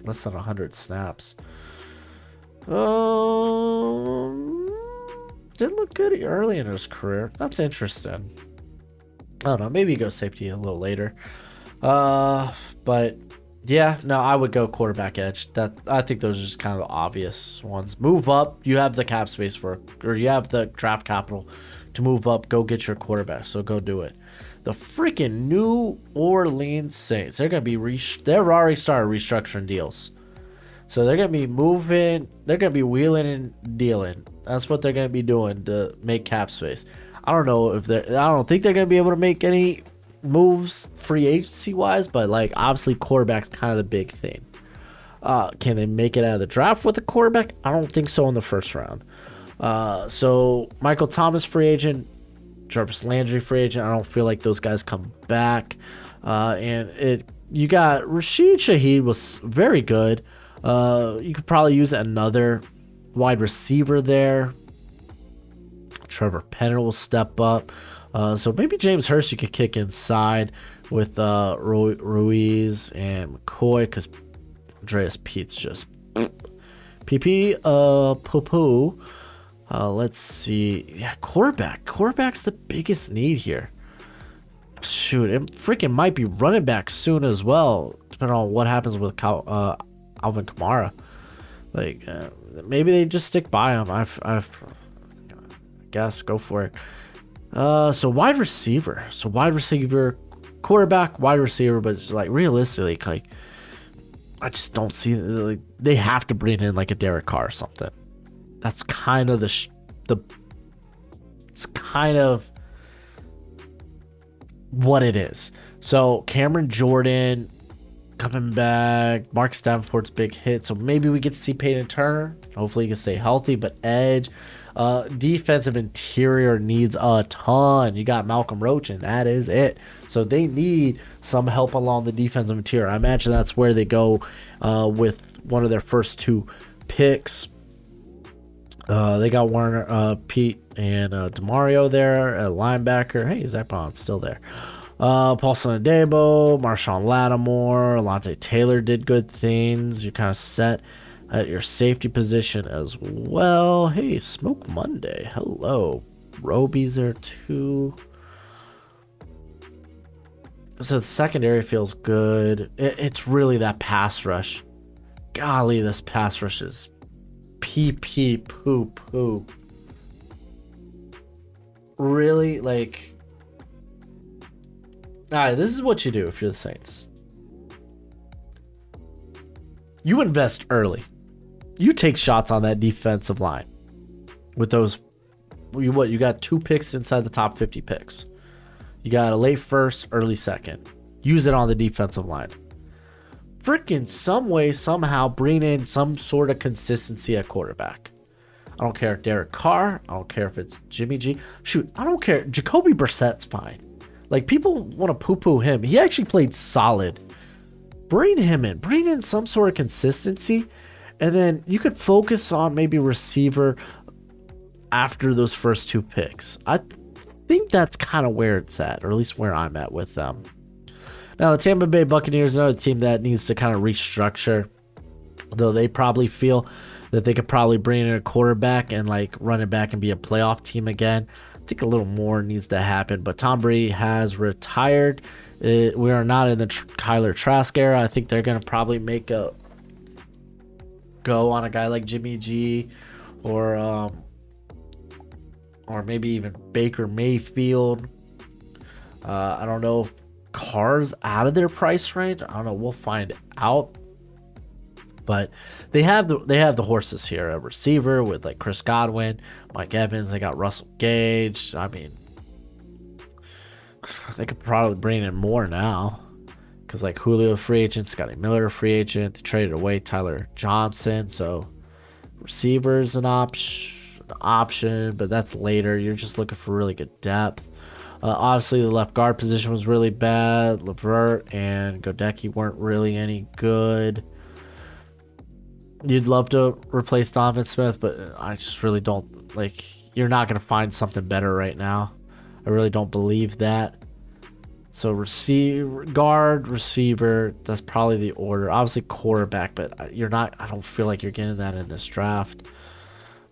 less than 100 snaps? Didn't look good early in his career. That's interesting. I don't know. Maybe he goes safety a little later. But yeah, no, I would go quarterback edge. I think those are just kind of the obvious ones. Move up. You have the cap space or you have the draft capital to move up. Go get your quarterback. So go do it. The freaking New Orleans Saints. They've already started restructuring deals. So they're going to be moving. They're going to be wheeling and dealing. That's what they're going to be doing to make cap space. I don't think they're going to be able to make any moves free agency wise, but like obviously quarterback's kind of the big thing. Can they make it out of the draft with a quarterback? I don't think so in the first round. So Michael Thomas free agent, Jarvis Landry free agent. I don't feel like those guys come back. You got Rashid Shaheed was very good. You could probably use another wide receiver there. Trevor Penner will step up. So maybe James Hurst you could kick inside with Ruiz and McCoy, because Andreas Pete's just poo-poo. Let's see. Yeah, quarterback. Quarterback's the biggest need here. Shoot, it freaking might be running back soon as well, depending on what happens with Alvin Kamara. Like, maybe they just stick by him. I guess go for it. So wide receiver. Quarterback, wide receiver, but it's like realistically, like I just don't see like they have to bring in like a Derek Carr or something. That's kind of it's kind of what it is. So Cameron Jordan coming back. Marcus Davenport's big hit. So maybe we get to see Peyton Turner. Hopefully he can stay healthy, but edge. Defensive interior needs a ton. You got Malcolm Roach, and that is it. So they need some help along the defensive interior. I imagine that's where they go with one of their first two picks. They got Warner, Pete, and Demario there at linebacker. Hey, Zach Bond's still there. Paulson Adebo, Marshawn Lattimore, Alontae Taylor did good things. You're kind of set at your safety position as well. Hey, Smoke Monday. Hello. Roby's there too. So the secondary feels good. It's really that pass rush. Golly, this pass rush is pee poo poo. Really, like, all right, this is what you do if you're the Saints. You invest early. You take shots on that defensive line with those. You got 2 picks inside the top 50 picks. You got a late first, early second. Use it on the defensive line. Freaking some way, somehow bring in some sort of consistency at quarterback. I don't care if Derek Carr. I don't care if it's Jimmy G. Shoot, I don't care. Jacoby Brissett's fine. Like, people want to poo-poo him. He actually played solid. Bring him in. Bring in some sort of consistency. And then you could focus on maybe receiver after those first 2 picks. I think that's kind of where it's at, or at least where I'm at with them. Now, the Tampa Bay Buccaneers are another team that needs to kind of restructure, though they probably feel that they could probably bring in a quarterback and like run it back and be a playoff team again. I think a little more needs to happen, but Tom Brady has retired. We are not in the Kyler Trask era. I think they're going to probably make a go on a guy like Jimmy G or maybe even Baker Mayfield. I don't know if Carr's out of their price range. I don't know. We'll find out. But they have the horses here. A receiver with like Chris Godwin, Mike Evans. They got Russell Gage. I mean, they could probably bring in more now. Because like Julio free agent, Scotty Miller free agent. They traded away Tyler Johnson. So receivers an option, but that's later. You're just looking for really good depth. Obviously, the left guard position was really bad. Levert and Godecki weren't really any good. You'd love to replace Donovan Smith, but I just really don't. Like, you're not going to find something better right now. I really don't believe that. So guard, receiver, that's probably the order. Obviously quarterback, but you're not. I don't feel like you're getting that in this draft.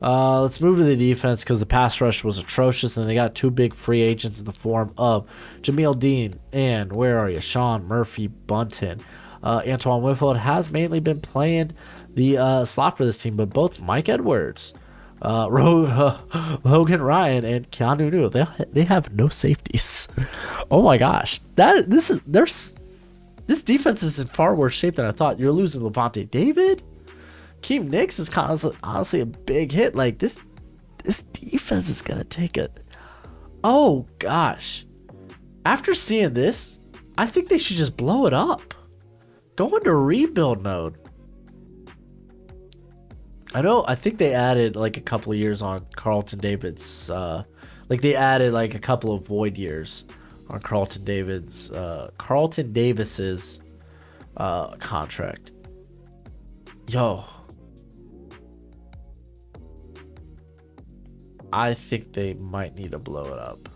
Let's move to the defense because the pass rush was atrocious, and they got 2 big free agents in the form of Jameel Dean and where are you, Sean Murphy-Bunting. Antoine Winfield has mainly been playing the slot for this team, but both Mike Edwards, Logan Ryan, and Keanu Neal, they have no safeties. Oh my gosh, this defense is in far worse shape than I thought. You're losing Levante David. Keem Nicks is kind of honestly a big hit. Like this defense is gonna take it. Oh gosh, after seeing this, I think they should just blow it up. Go into rebuild mode. I think they added like a couple of years on Carlton David's. Like they added like a couple of void years on Carlton Davis's contract. Yo. I think they might need to blow it up.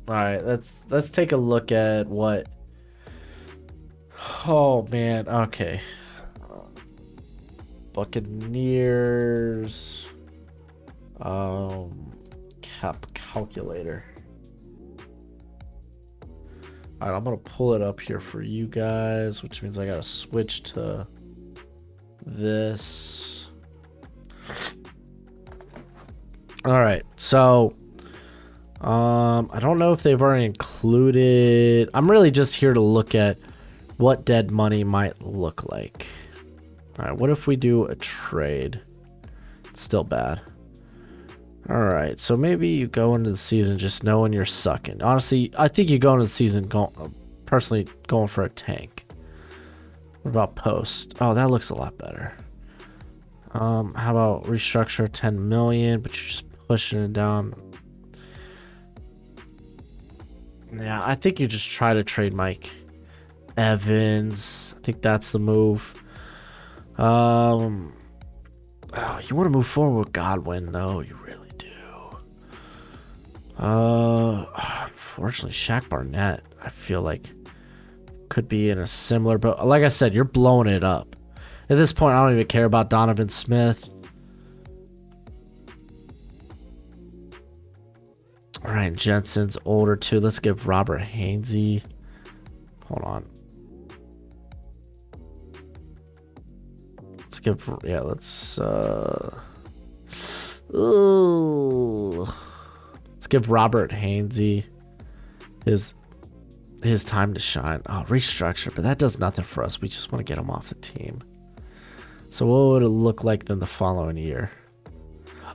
All right, let's take a look at what. Oh man, okay. Buccaneers. Cap calculator. All right, I'm gonna pull it up here for you guys, which means I gotta switch to this. All right, so I don't know if they've already included. I'm really just here to look at what dead money might look like. All right, what if we do a trade? It's still bad. All right, so maybe you go into the season just knowing you're sucking. Honestly, I think you go into the season personally going for a tank. What about post? Oh, that looks a lot better. How about restructure 10 million, but you're just pushing it down. Yeah, I think you just try to trade Mike Evans. I think that's the move. Oh, you want to move forward with Godwin, though. You really do. Unfortunately, Shaq Barnett, I feel like could be in a similar, but like I said, you're blowing it up. At this point, I don't even care about Donovan Smith. Ryan Jensen's older too. Let's give Robert Hainsey. Hold on. Let's give, yeah, let's give Robert Hainsey his time to shine. Oh, restructure, but that does nothing for us. We just want to get him off the team. So what would it look like then the following year?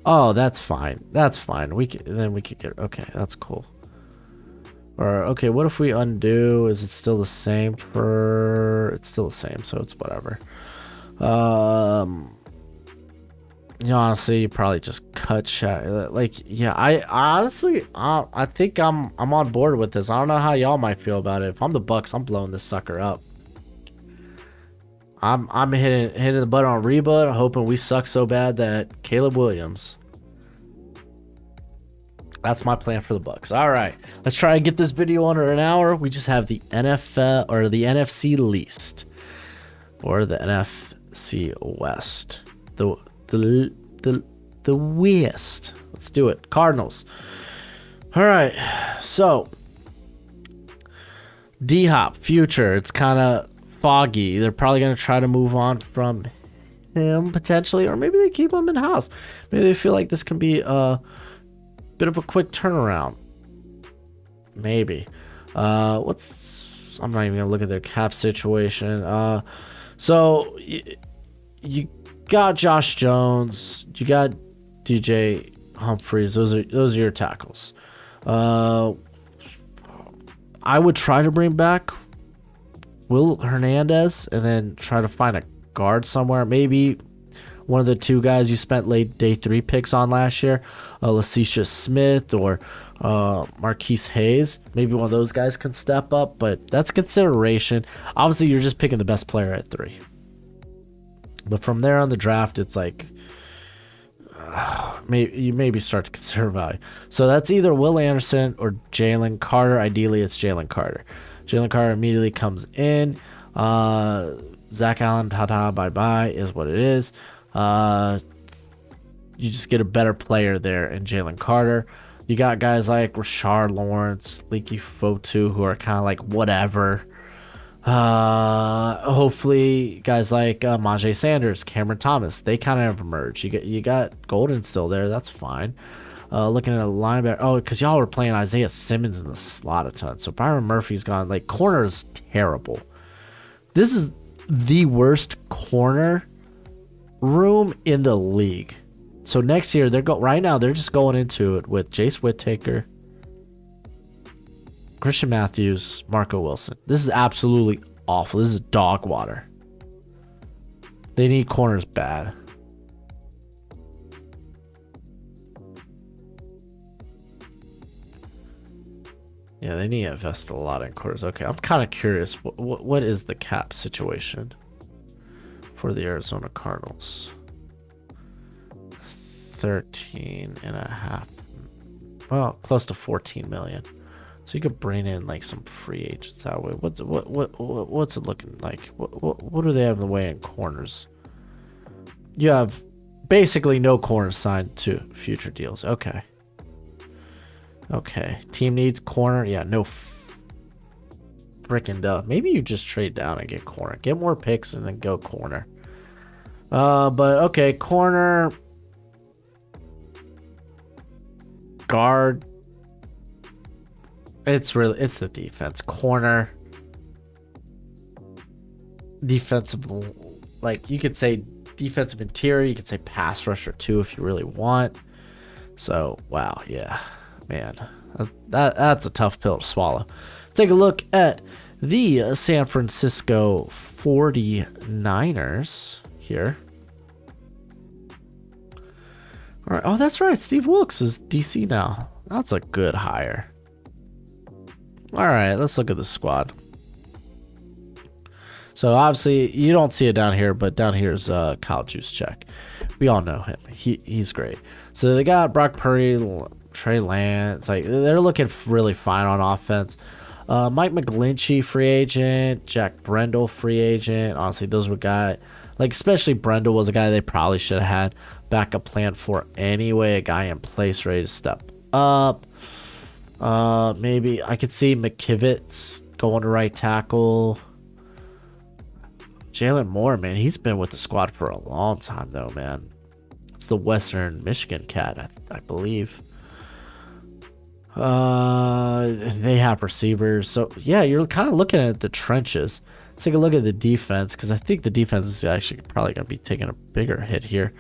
Oh, that's fine. That's fine. We could get, okay, that's cool. Or okay, what if we undo? Is it still the same for? It's still the same, so it's whatever. Honestly, you probably just cut Shaq. Like, yeah, I honestly, I think I'm on board with this. I don't know how y'all might feel about it. If I'm the Bucks, I'm blowing this sucker up. I'm hitting the button on Reba, hoping we suck so bad that Caleb Williams. That's my plan for the Bucks. All right, let's try to get this video under an hour. We just have the NFL or the NFC least, or the NFC West, the West. Let's do it. Cardinals. All right, so D-Hop future. It's kind of foggy. They're probably going to try to move on from him potentially, or maybe they keep him in house. Maybe they feel like this can be a bit of a quick turnaround. Maybe. I'm not even gonna look at their cap situation. So you got Josh Jones, you got DJ Humphries. Those are your tackles. I would try to bring back Will Hernandez and then try to find a guard somewhere. Maybe one of the two guys you spent late day 3 picks on last year, Lacecia Smith or Marquise Hayes. Maybe one of those guys can step up, but that's consideration. Obviously, you're just picking the best player at 3. But from there on the draft, it's like maybe start to consider value. So that's either Will Anderson or Jalen Carter. Ideally, it's Jalen Carter. Jalen Carter immediately comes in. Zach Allen, bye-bye, is what it is. You just get a better player there in Jalen Carter. You got guys like Rashard Lawrence, Leaky Fotu, who are kind of like whatever. Hopefully guys like Majay Sanders, Cameron Thomas, they kind of emerge. You got Golden still there, that's fine. Looking at a linebacker, because y'all were playing Isaiah Simmons in the slot a ton, so Byron Murphy's gone. Like, corner is terrible. This is the worst corner room in the league. So next year right now they're just going into it with Jace Whittaker, Christian Matthews, Marco Wilson. This is absolutely awful. This is dog water. They need corners bad. Yeah, they need to invest a lot in corners. Okay, I'm kind of curious. What is the cap situation for the Arizona Cardinals? 13.5. Well, close to 14 million. So you could bring in like some free agents that way. What's it looking like? What do they have in the way in corners? You have basically no corners signed to future deals. Okay. Team needs corner. Yeah, no freaking duh. Maybe you just trade down and get corner. Get more picks and then go corner. But okay, corner, guard. It's the defense. Corner, defensive, like you could say defensive interior. You could say pass rusher too if you really want. So wow, yeah. Man, that's a tough pill to swallow. Take a look at the San Francisco 49ers here. All right. Oh, that's right. Steve Wilkes is DC now. That's a good hire. All right. Let's look at the squad. So obviously you don't see it down here, but down here is Kyle Juszczyk. We all know him. He's great. So they got Brock Purdy, Trey Lance. Like they're looking really fine on offense. Mike McGlinchey, free agent. Jack Brendel, free agent. Honestly, those were guys, like especially Brendel was a guy they probably should have had backup plan for anyway. A guy in place ready to step up. Maybe I could see McKivitz going to right tackle. Jalen Moore, man, he's been with the squad for a long time though, man. It's the Western Michigan cat, I believe. They have receivers, so yeah, you're kind of looking at the trenches. Let's take a look at the defense, because I think the defense is actually probably gonna be taking a bigger hit here.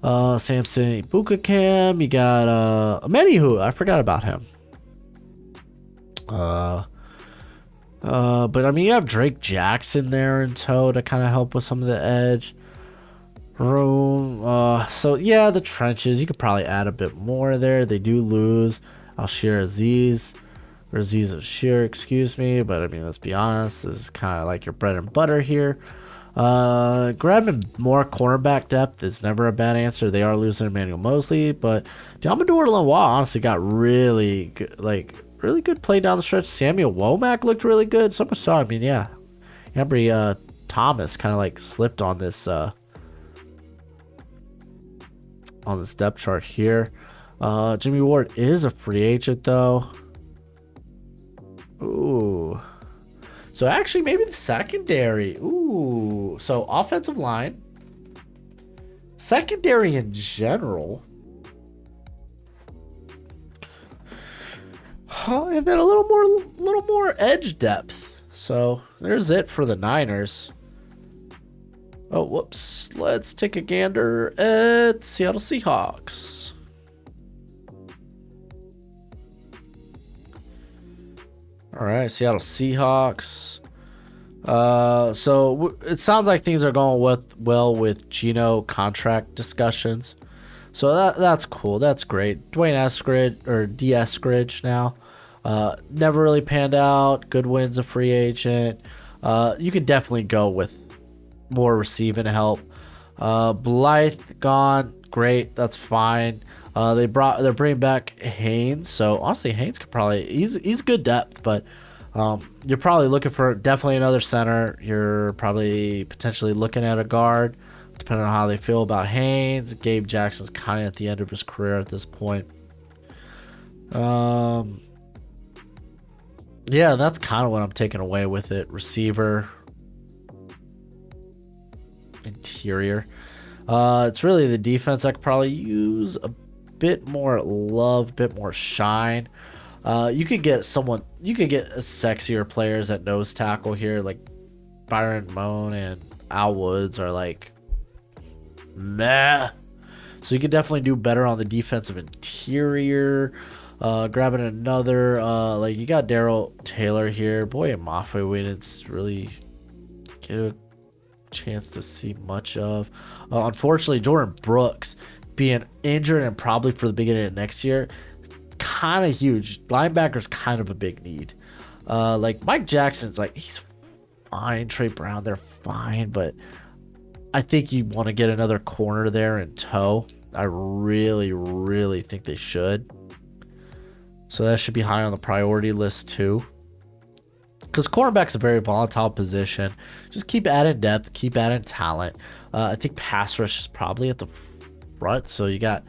Samson Ibukam, you got Amenihu, I forgot about him. But I mean, you have Drake Jackson there in tow to kind of help with some of the edge room. So yeah, the trenches, you could probably add a bit more there. They do lose Alshir Aziz, or Aziz Alshir, excuse me. But I mean, let's be honest, this is kind of like your bread and butter here. Grabbing more cornerback depth is never a bad answer. They are losing Emmanuel Mosley, but Diamador Lenoir honestly got really good, really good play down the stretch. Samuel Womack looked really good. So much so, I mean, yeah. Ambry Thomas kind of like slipped on this depth chart here. Jimmy Ward is a free agent though. Ooh. So actually maybe the secondary. Ooh. So offensive line. Secondary in general. And then a little more edge depth. So there's it for the Niners. Oh, whoops. Let's take a gander at the Seattle Seahawks. All right, Seattle Seahawks. So it sounds like things are going well with Geno contract discussions. So that's cool. That's great. Dwayne Eskridge, or D. Eskridge now. Never really panned out. Goodwin's a free agent. You could definitely go with more receiving help. Blythe gone. Great. That's fine. They're bringing back Haynes. So honestly, Haynes could probably, he's good depth, but you're probably looking for definitely another center. You're probably potentially looking at a guard, depending on how they feel about Haynes. Gabe Jackson's kind of at the end of his career at this point. Yeah, that's kind of what I'm taking away with it. Receiver, interior. It's really the defense I could probably use a bit more love, a bit more shine. You could get a sexier players at nose tackle here, like Byron Moan and Al Woods are like meh. So you could definitely do better on the defensive interior. Grabbing another, like you got Darrell Taylor here. Boy, and Mafe, we didn't really get a chance to see much of. Unfortunately, Jordan Brooks being injured and probably for the beginning of next year, kind of huge. Linebacker's kind of a big need. Like Mike Jackson's like, he's fine. Trey Brown, they're fine, but I think you want to get another corner there in tow. I really, really think they should. So that should be high on the priority list too. Because cornerback's a very volatile position. Just keep adding depth, keep adding talent. I think pass rush is probably at the front. So you got,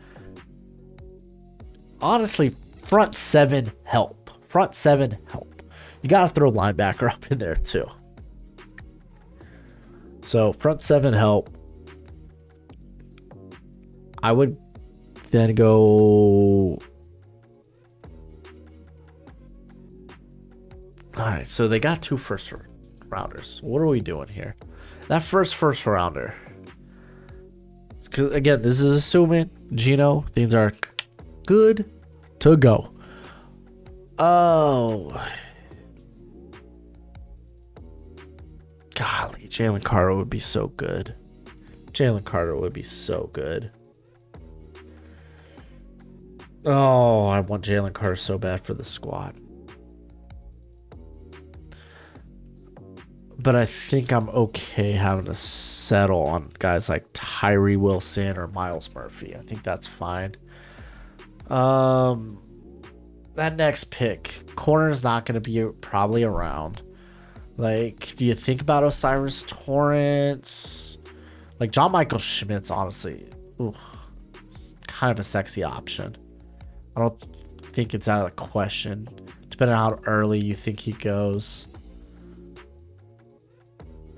honestly, front seven help. Front seven help. You got to throw linebacker up in there too. So front seven help. I would then go... Alright, so they got 2 first rounders. What are we doing here? That first rounder. Because again, this is assuming Geno, things are good to go. Oh. Golly, Jalen Carter would be so good. Jalen Carter would be so good. Oh, I want Jalen Carter so bad for the squad. But I think I'm okay having to settle on guys like Tyree Wilson or Miles Murphy. I think that's fine. That next pick, corner's not going to be probably around. Like, do you think about Osiris Torrance? Like, John Michael Schmitz, honestly, it's kind of a sexy option. I don't think it's out of the question, depending on how early you think he goes.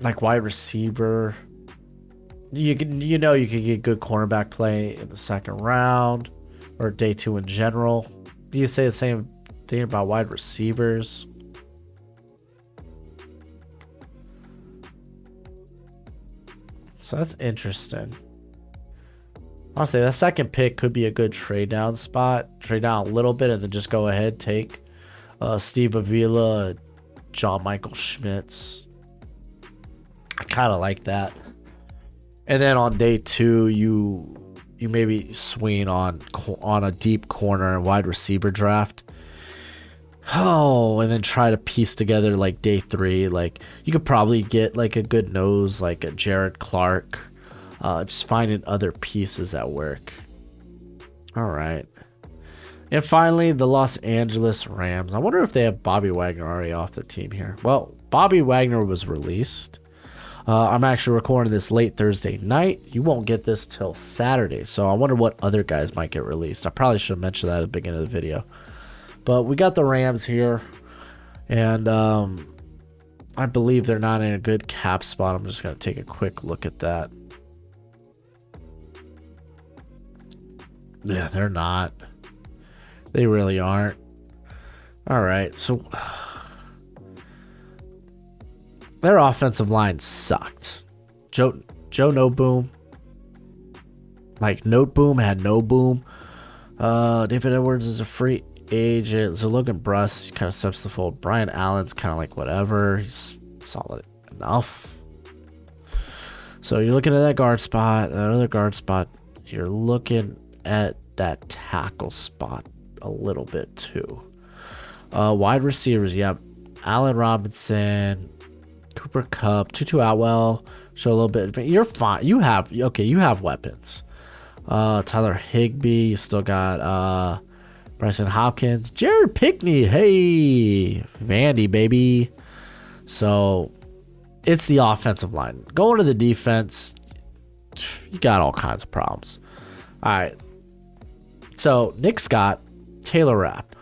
Like, wide receiver, you could get good cornerback play in the second round or day 2 in general. You say the same thing about wide receivers. So that's interesting. Honestly, that second pick could be a good trade down spot. Trade down a little bit and then just go ahead, take Steve Avila, John Michael Schmitz. I kind of like that. And then on day 2, you maybe swing on a deep corner and wide receiver draft. Oh, and then try to piece together like day 3. Like, you could probably get like a good nose, like a Jared Clark. Just finding other pieces that work. All right. And finally, the Los Angeles Rams. I wonder if they have Bobby Wagner already off the team here. Well, Bobby Wagner was released. I'm actually recording this late Thursday night. You won't get this till Saturday. So I wonder what other guys might get released. I probably should have mentioned that at the beginning of the video. But we got the Rams here. And I believe they're not in a good cap spot. I'm just going to take a quick look at that. Yeah, they're not. They really aren't. All right, so their offensive line sucked. Joe No Boom. Like, Note Boom had no boom. David Edwards is a free agent. So Logan Bruss kind of steps the fold. Brian Allen's kind of like whatever. He's solid enough. So you're looking at that guard spot, that other guard spot. You're looking at that tackle spot a little bit too. Wide receivers, yeah. Allen Robinson, Cooper Kupp, Tutu Atwell, show a little bit. But you're fine. You have weapons. Tyler Higbee, you still got Bryson Hopkins, Jared Pickney, hey, Vandy, baby. So it's the offensive line. Going to the defense, you got all kinds of problems. All right. So Nick Scott, Taylor Rapp.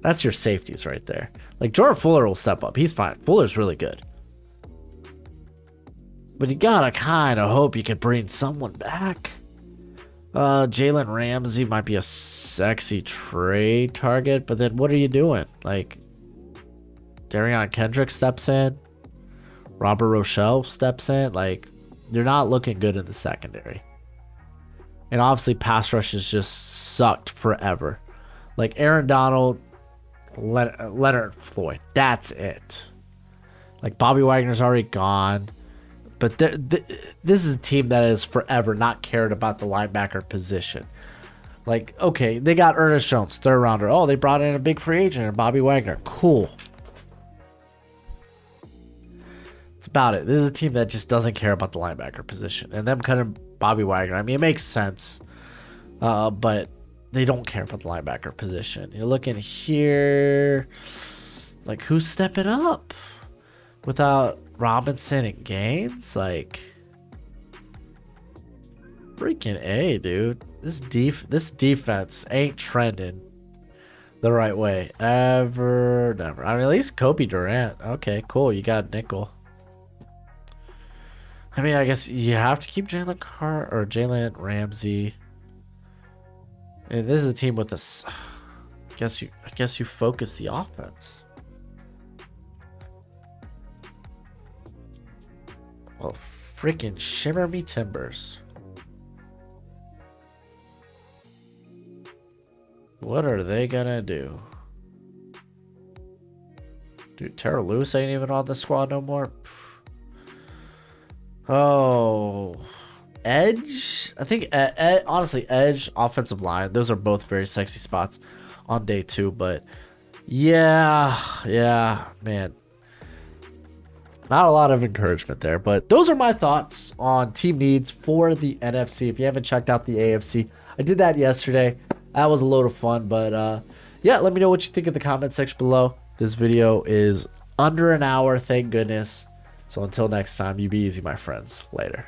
That's your safeties right there. Like, Jordan Fuller will step up. He's fine. Fuller's really good. But you gotta kind of hope you could bring someone back. Jalen Ramsey might be a sexy trade target, but then what are you doing? Like, Darion Kendrick steps in. Robert Rochelle steps in. Like, you're not looking good in the secondary. And obviously, pass rush has just sucked forever. Like, Aaron Donald, Leonard Floyd. That's it. Like, Bobby Wagner's already gone. But this is a team that has forever not cared about the linebacker position. Like, okay, they got Ernest Jones, third rounder. Oh, they brought in a big free agent and Bobby Wagner. Cool. That's about it. This is a team that just doesn't care about the linebacker position. And them kind of Bobby Wagner, I mean, it makes sense. But they don't care about the linebacker position. You're looking here. Like, who's stepping up? Without Robinson and Gaines? Like, freaking A, dude. This defense ain't trending the right way. Ever, never. I mean, at least Kobe Durant. Okay, cool. You got nickel. I mean, I guess you have to keep Jalen Ramsey. And this is a team with a. I guess you focus the offense. Well, freaking shimmer me timbers. What are they gonna do? Dude, Terrell Lewis ain't even on the squad no more. Oh, edge. I think honestly, edge, offensive line. Those are both very sexy spots on day 2. But yeah, man. not a lot of encouragement there. But those are my thoughts on team needs for the NFC. If you haven't checked out the AFC, I did that yesterday. That was a load of fun. But yeah, let me know what you think in the comment section below. This video is under an hour, thank goodness. So until next time, you be easy, my friends. Later.